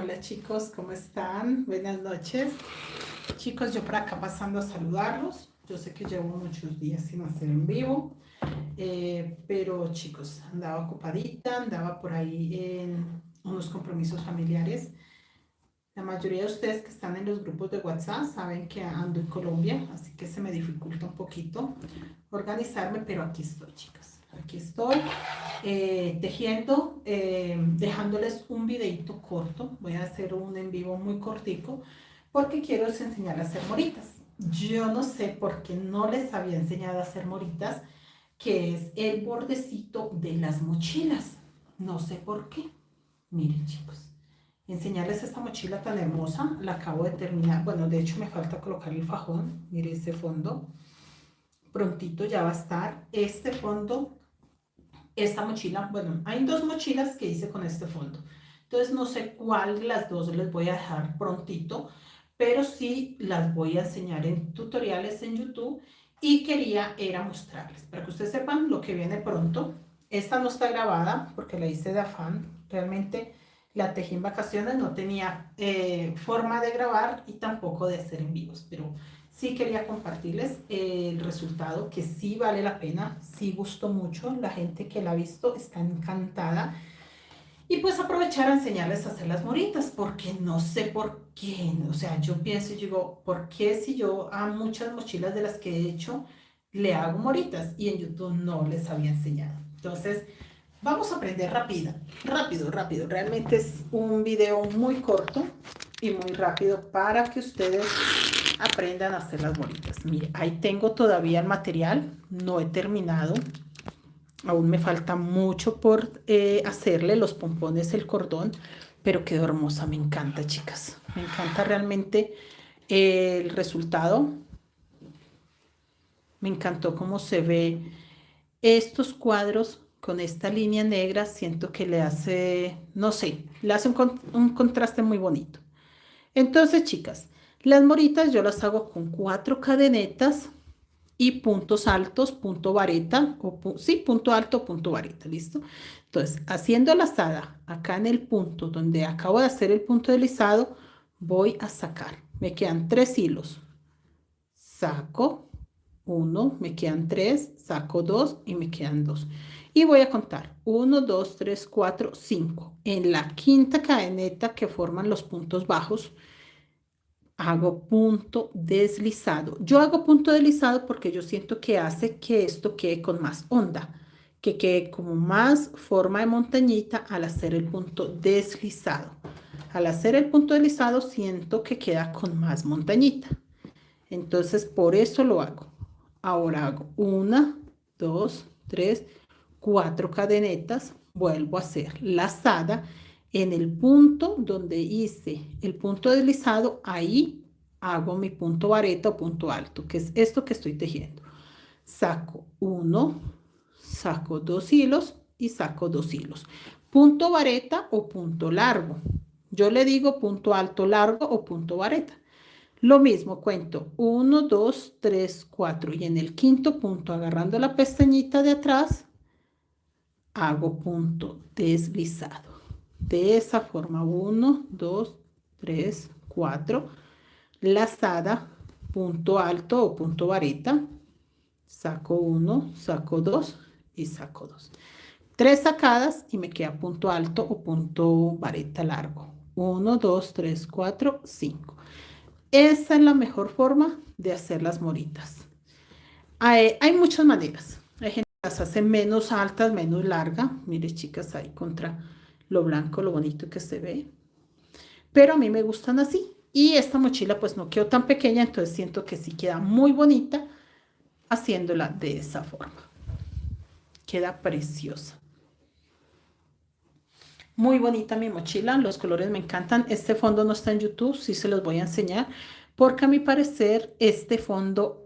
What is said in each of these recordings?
Hola chicos, ¿cómo están? Buenas noches. Chicos, yo por acá pasando a saludarlos. Yo sé que llevo muchos días sin hacer en vivo, pero chicos, andaba ocupadita, andaba por ahí en unos compromisos familiares. La mayoría de ustedes que están en los grupos de WhatsApp saben que ando en Colombia, así que se me dificulta un poquito organizarme, pero aquí estoy, chicas. Aquí estoy tejiendo, dejándoles un videito corto. Voy a hacer un en vivo muy cortico porque quiero enseñarles a hacer moritas. Yo no sé por qué no les había enseñado a hacer moritas, que es el bordecito de las mochilas. No sé por qué. Miren, chicos, enseñarles esta mochila tan hermosa. La acabo de terminar. Bueno, de hecho me falta colocar el fajón. Miren ese fondo. Prontito ya va a estar este fondo, esta mochila. Bueno, hay dos mochilas que hice con este fondo. Entonces no sé cuál de las dos les voy a dejar prontito, pero sí las voy a enseñar en tutoriales en YouTube y quería era mostrarles para que ustedes sepan lo que viene pronto. Esta no está grabada porque la hice de afán. Realmente la tejí en vacaciones, no tenía forma de grabar y tampoco de hacer en vivos, pero sí quería compartirles el resultado, que sí vale la pena, sí gustó mucho, la gente que la ha visto está encantada. Y pues aprovechar a enseñarles a hacer las moritas, porque no sé por qué, o sea, yo pienso y digo, ¿por qué si yo a muchas mochilas de las que he hecho le hago moritas y en YouTube no les había enseñado? Entonces, vamos a aprender rápido. Realmente es un video muy corto y muy rápido para que ustedes aprendan a hacer las bolitas. Mire, ahí tengo todavía el material, no he terminado. Aún me falta mucho por hacerle los pompones, el cordón, pero quedó hermosa, me encanta, chicas. Me encanta realmente el resultado. Me encantó cómo se ve estos cuadros con esta línea negra. Siento que le hace, no sé, le hace un contraste muy bonito. Entonces, chicas, las moritas yo las hago con 4 cadenetas y puntos altos, punto vareta, sí, punto alto, punto vareta, ¿listo? Entonces, haciendo lazada acá en el punto donde acabo de hacer el punto deslizado, voy a sacar. Me quedan 3 hilos. Saco uno, me quedan 3, saco 2 y me quedan 2. Y voy a contar 1, 2, 3, 4, 5. En la quinta cadeneta que forman los puntos bajos, hago punto deslizado. Yo hago punto deslizado porque yo siento que hace que esto quede con más onda, que quede como más forma de montañita al hacer el punto deslizado. Al hacer el punto deslizado siento que queda con más montañita. Entonces por eso lo hago. Ahora hago 1, 2, 3, 4 cadenetas. Vuelvo a hacer lazada en el punto donde hice el punto deslizado. Ahí hago mi punto vareta o punto alto, que es esto que estoy tejiendo. Saco 1, saco 2 hilos y saco 2 hilos. Punto vareta o punto largo. Yo le digo punto alto largo o punto vareta. Lo mismo, cuento 1, 2, 3, 4 y en el quinto punto, agarrando la pestañita de atrás, hago punto deslizado. De esa forma, 1, 2, 3, 4, lazada, punto alto o punto vareta, saco 1, saco 2 y saco 2. 3 sacadas y me queda punto alto o punto vareta largo. 1, 2, 3, 4, 5. Esa es la mejor forma de hacer las moritas. Hay muchas maneras. Hay gente que las hace menos altas, menos largas. Mire, chicas, ahí contra lo blanco, lo bonito que se ve. Pero a mí me gustan así. Y esta mochila pues no quedó tan pequeña, entonces siento que sí queda muy bonita haciéndola de esa forma. Queda preciosa. Muy bonita mi mochila, los colores me encantan. Este fondo no está en YouTube, sí se los voy a enseñar, porque a mi parecer este fondo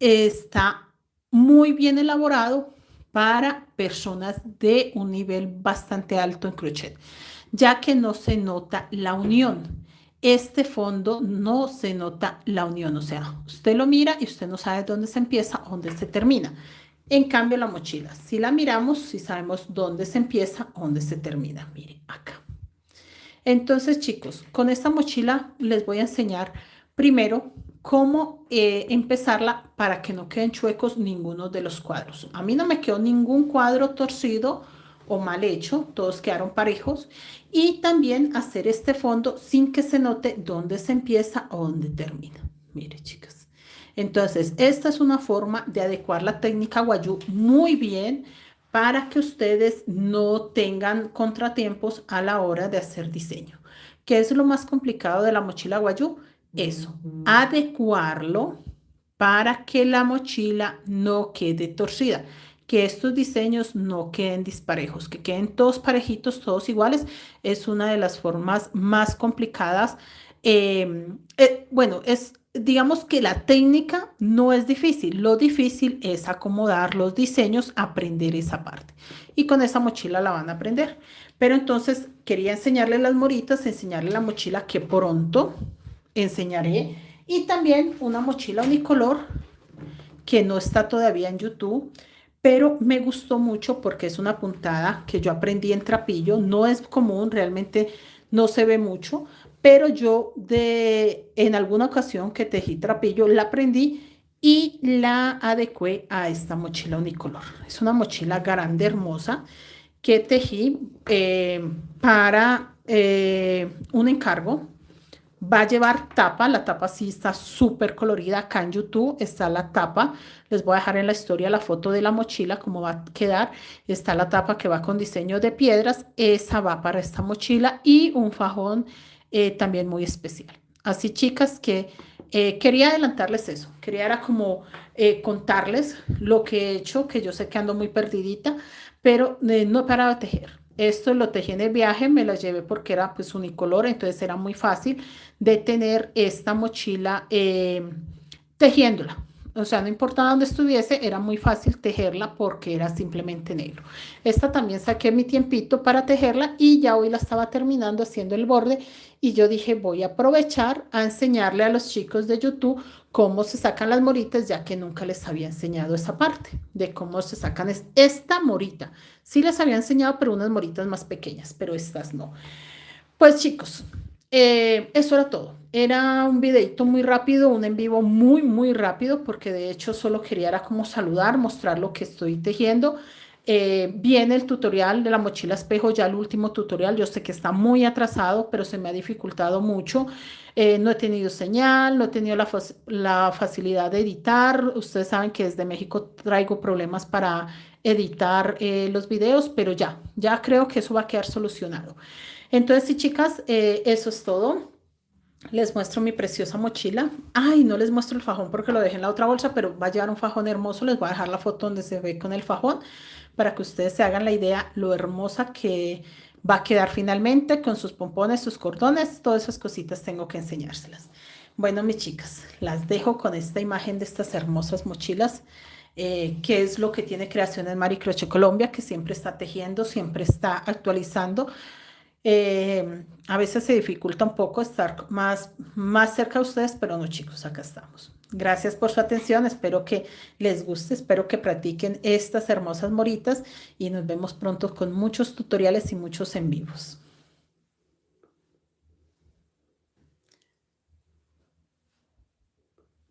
está muy bien elaborado para personas de un nivel bastante alto en crochet, ya que no se nota la unión. Este fondo no se nota la unión, o sea, usted lo mira y usted no sabe dónde se empieza o dónde se termina. En cambio, la mochila, si la miramos, si sabemos dónde se empieza, dónde se termina. Mire, acá. Entonces, chicos, con esta mochila les voy a enseñar primero cómo empezarla para que no queden chuecos ninguno de los cuadros. A mí no me quedó ningún cuadro torcido o mal hecho, todos quedaron parejos. Y también hacer este fondo sin que se note dónde se empieza o dónde termina. Mire, chicas. Entonces, esta es una forma de adecuar la técnica Wayuu muy bien para que ustedes no tengan contratiempos a la hora de hacer diseño. ¿Qué es lo más complicado de la mochila Wayuu? Eso, adecuarlo para que la mochila no quede torcida, que estos diseños no queden disparejos, que queden todos parejitos, todos iguales, es una de las formas más complicadas. Bueno, digamos que la técnica no es difícil, lo difícil es acomodar los diseños, aprender esa parte. Y con esa mochila la van a aprender. Pero entonces quería enseñarles las moritas, enseñarles la mochila que pronto enseñaré. Y también una mochila unicolor que no está todavía en YouTube, pero me gustó mucho porque es una puntada que yo aprendí en trapillo. No es común, realmente no se ve mucho, pero yo en alguna ocasión que tejí trapillo la aprendí y la adecué a esta mochila unicolor. Es una mochila grande, hermosa, que tejí para un encargo. Va a llevar tapa, la tapa sí está súper colorida. Acá en YouTube está la tapa. Les voy a dejar en la historia la foto de la mochila, cómo va a quedar. Está la tapa que va con diseño de piedras. Esa va para esta mochila y un fajón también muy especial. Así, chicas, que quería adelantarles eso. Quería era como contarles lo que he hecho, que yo sé que ando muy perdidita, pero no he parado de tejer. Esto lo tejí en el viaje, me la llevé porque era pues unicolor, entonces era muy fácil de tener esta mochila tejiéndola. O sea, no importaba dónde estuviese, era muy fácil tejerla porque era simplemente negro. Esta también saqué mi tiempito para tejerla y ya hoy la estaba terminando haciendo el borde y yo dije voy a aprovechar a enseñarle a los chicos de YouTube cómo se sacan las moritas, ya que nunca les había enseñado esa parte de cómo se sacan esta morita. Sí les había enseñado, pero unas moritas más pequeñas, pero estas no. Pues chicos, eso era todo. Era un videito muy rápido, un en vivo muy, muy rápido, porque de hecho solo quería era como saludar, mostrar lo que estoy tejiendo. Viene el tutorial de la mochila espejo, ya el último tutorial. Yo sé que está muy atrasado, pero se me ha dificultado mucho. No he tenido señal, no he tenido la facilidad de editar. Ustedes saben que desde México traigo problemas para editar los videos, pero ya creo que eso va a quedar solucionado. Entonces, sí, chicas, eso es todo. Les muestro mi preciosa mochila. Ay, no les muestro el fajón porque lo dejé en la otra bolsa, pero va a llevar un fajón hermoso. Les voy a dejar la foto donde se ve con el fajón para que ustedes se hagan la idea lo hermosa que va a quedar finalmente con sus pompones, sus cordones, todas esas cositas tengo que enseñárselas. Bueno, mis chicas, las dejo con esta imagen de estas hermosas mochilas, que es lo que tiene Creaciones Mari Crochet Colombia, que siempre está tejiendo, siempre está actualizando. A veces se dificulta un poco estar más cerca de ustedes, pero no, chicos, acá estamos. Gracias por su atención, espero que les guste, espero que practiquen estas hermosas moritas y nos vemos pronto con muchos tutoriales y muchos en vivos.